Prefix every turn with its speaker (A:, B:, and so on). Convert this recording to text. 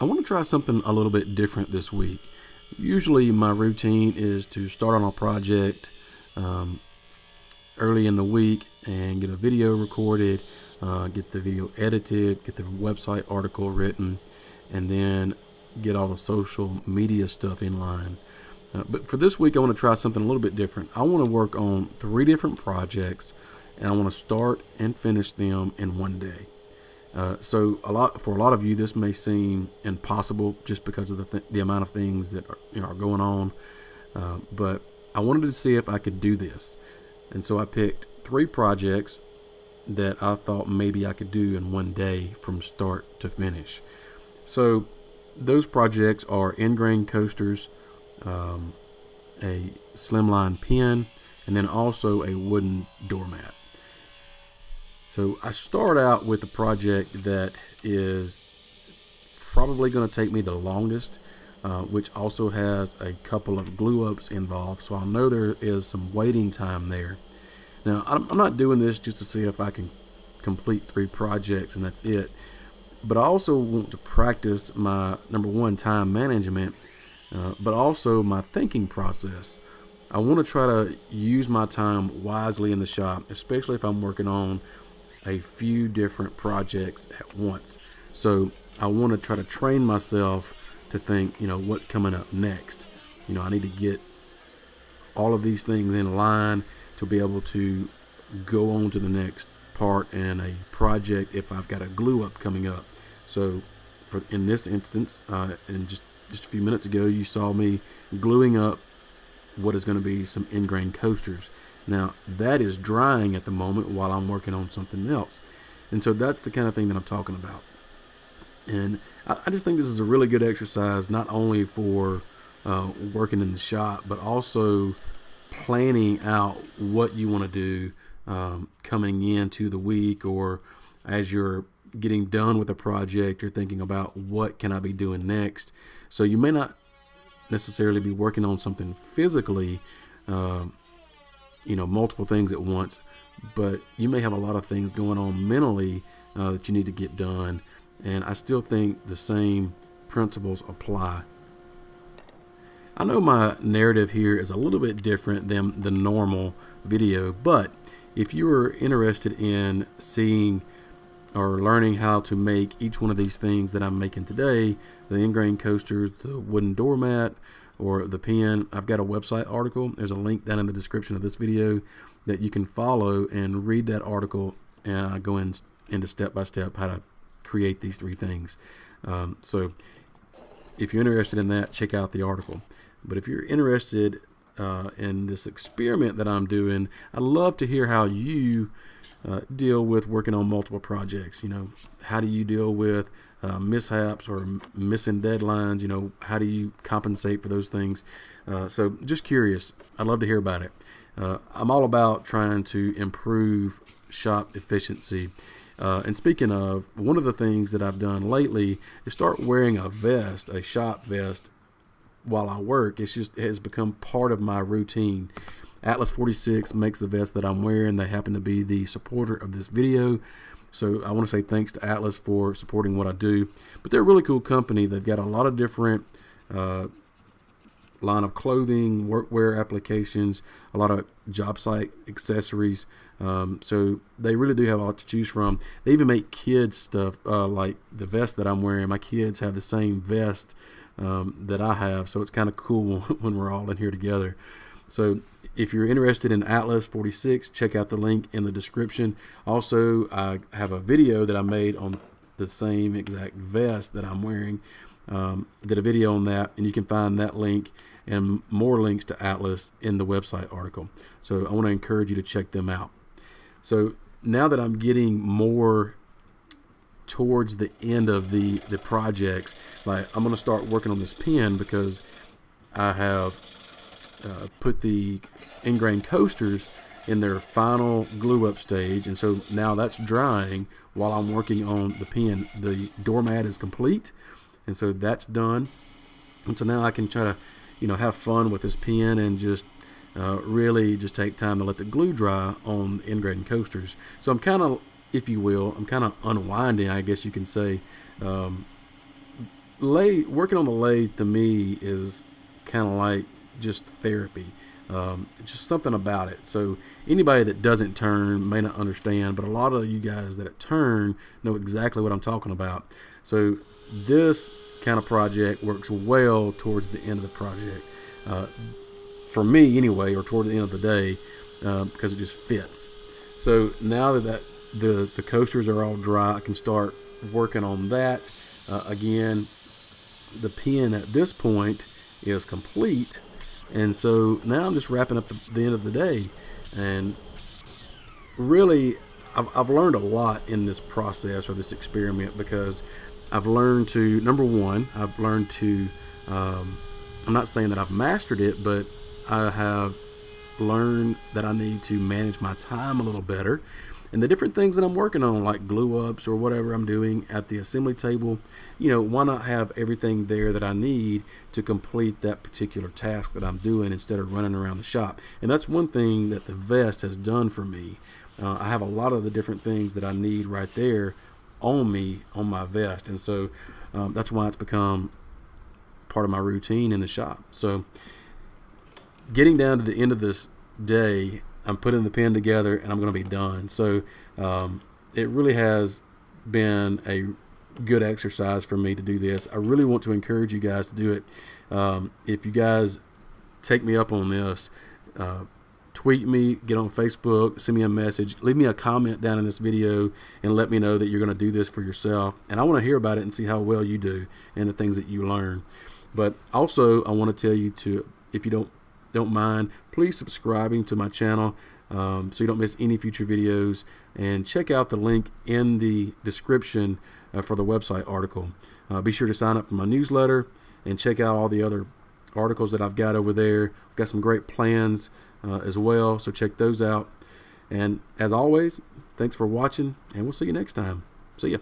A: I want to try something a little bit different this week. Usually my routine is to start on a project um, early in the week and get a video recorded, get the video edited, get the website article written, and then get all the social media stuff in line. But for this week, I want to try something a little bit different. I want to work on 3 different projects, and I want to start and finish them in one day. So for a lot of you, this may seem impossible just because of the amount of things that are going on. But I wanted to see if I could do this, and so I picked 3 projects that I thought maybe I could do in one day from start to finish. So those projects are ingrain coasters, a slimline pen, and then also a wooden doormat. So I start out with a project that is probably going to take me the longest, which also has a couple of glue ups involved. So I know there is some waiting time there. Now, I'm not doing this just to see if I can complete 3 projects and that's it. But I also want to practice my, number one, time management, but also my thinking process. I want to try to use my time wisely in the shop, especially if I'm working on a few different projects at once. So I want to try to train myself to think, what's coming up next. I need to get all of these things in line to be able to go on to the next part in a project if I've got a glue up coming up. So in this instance, and just a few minutes ago, you saw me gluing up what is going to be some ingrain coasters. Now that is drying at the moment while I'm working on something else. And so that's the kind of thing that I'm talking about. And I just think this is a really good exercise, not only for working in the shop, but also planning out what you want to do coming into the week, or as you're getting done with a project, you're thinking about what can I be doing next. So you may not necessarily be working on something physically, multiple things at once, but you may have a lot of things going on mentally that you need to get done. And I still think the same principles apply. I know my narrative here is a little bit different than the normal video, but if you are interested in seeing or learning how to make each one of these things that I'm making today, the ingrain coasters, the wooden doormat, or the pen, I've got a website article. There's a link down in the description of this video that you can follow and read that article, and I go into step by step how to create these 3 things. So if you're interested in that, check out the article. But if you're interested in this experiment that I'm doing, I'd love to hear how you deal with working on multiple projects. How do you deal with mishaps or missing deadlines? How do you compensate for those things? So just curious. I'd love to hear about it. I'm all about trying to improve shop efficiency. And speaking of, one of the things that I've done lately is start wearing a shop vest while I work. It has become part of my routine. Atlas 46 makes the vest that I'm wearing. They happen to be the supporter of this video. So I want to say thanks to Atlas for supporting what I do. But they're a really cool company. They've got a lot of different line of clothing, workwear applications, a lot of job site accessories. So they really do have a lot to choose from. They even make kids stuff, like the vest that I'm wearing. My kids have the same vest that I have, so it's kind of cool when we're all in here together. So if you're interested in Atlas 46, check out the link in the description. Also, I have a video that I made on the same exact vest that I'm wearing. Did a video on that, and you can find that link and more links to Atlas in the website article. So I want to encourage you to check them out. So now that I'm getting more towards the end of the projects, like I'm going to start working on this pen because I have put the ingrain coasters in their final glue up stage, and so now that's drying while I'm working on the pen. The doormat is complete, and so that's done, and so now I can try to have fun with this pen and just really just take time to let the glue dry on the ingrain coasters. So I'm kind of, if you will, I'm kind of unwinding, I guess you can say, working on the lathe to me is kind of like just therapy. Just something about it. So anybody that doesn't turn may not understand, but a lot of you guys that turn know exactly what I'm talking about. So this kind of project works well towards the end of the project, for me anyway, or toward the end of the day, because it just fits. So now that the coasters are all dry, I can start working on that. Again, the pen at this point is complete, and so now I'm just wrapping up the end of the day. And really, I've learned a lot in this process or this experiment, because I've learned to, number one, I've learned to, I'm not saying that I've mastered it, but I have learned that I need to manage my time a little better. And the different things that I'm working on, like glue ups or whatever I'm doing at the assembly table, why not have everything there that I need to complete that particular task that I'm doing, instead of running around the shop. And that's one thing that the vest has done for me. I have a lot of the different things that I need right there on me, on my vest. And so that's why it's become part of my routine in the shop. So getting down to the end of this day, I'm putting the pen together and I'm going to be done. So it really has been a good exercise for me to do this. I really want to encourage you guys to do it. If you guys take me up on this, tweet me, get on Facebook, send me a message, leave me a comment down in this video, and let me know that you're going to do this for yourself. And I want to hear about it and see how well you do and the things that you learn. But also, I want to tell you to, if you don't mind, please subscribing to my channel, so you don't miss any future videos, and check out the link in the description for the website article. Be sure to sign up for my newsletter and check out all the other articles that I've got over there. I've got some great plans as well, so check those out. And as always, thanks for watching, and we'll see you next time. See ya.